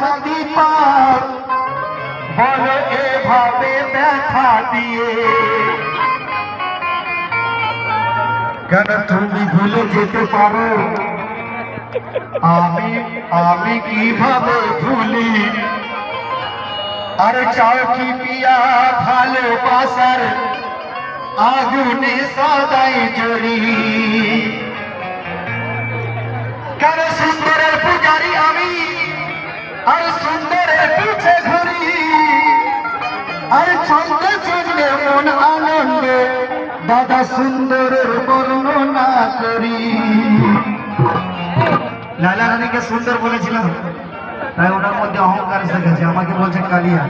শান্তি পাও বলো এভাবে ব্যথা দিয়ে। কেন তুমি ভুলে যেতে পারো আমি কিভাবে ভুলি। আর চাও কি পিয়া ভালোবাসার আগুনে সদাই জ্বলি। কেন সুন্দরের পূজারি আমি আর সুন্দরের পিছে ঘুরি। আর চলতে চলতে মন আনন্দে দাদা সুন্দরের বর্ণনা করি। লায়লা রানীকে সুন্দর বলেছিলাম, তাই ওনার মধ্যে অহংকার এসে গেছে, আমাকে বলছে কালিয়া।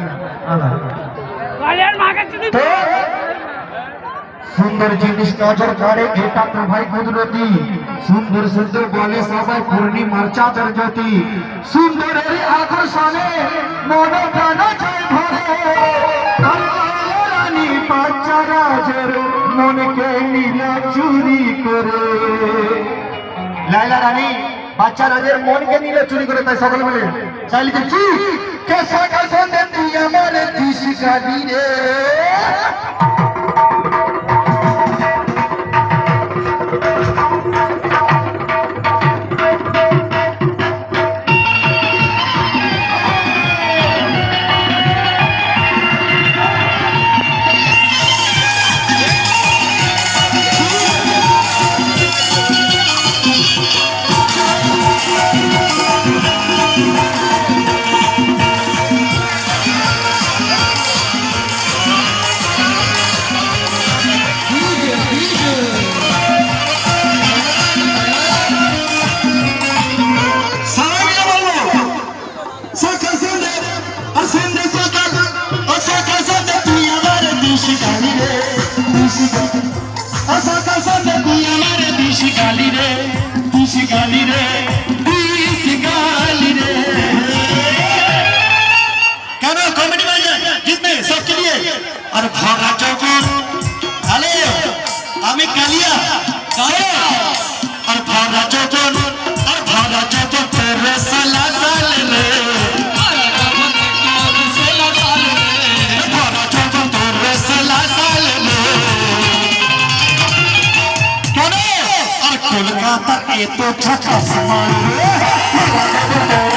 সুন্দর জিনিস নজর কাড়ে এটা তো ভাই কুদরতি। সুন্দর সুন্দর বলে সবাই পূর্ণিমার চাঁদের জ্যোতি। সুন্দরের আকর্ষণে মনে প্রাণ জয় ভরে। রানী বাচ্চা রাজের মনকে নীলা চুরি করে। লায়লা রানী বাচ্চা রাজের মনকে নিলে চুরি করে, তাই সকলে মিলে চাইলে দেখছি কেসা কেসা তুই আমার দিশ গালি রে। और भरा चौकन अरे आमी कालिया और भरा चौकन तेरे साला साले रे। भरा चौकन तेरे साला साले रे। क्या और कोलकाता ये तो छक्का समान रे।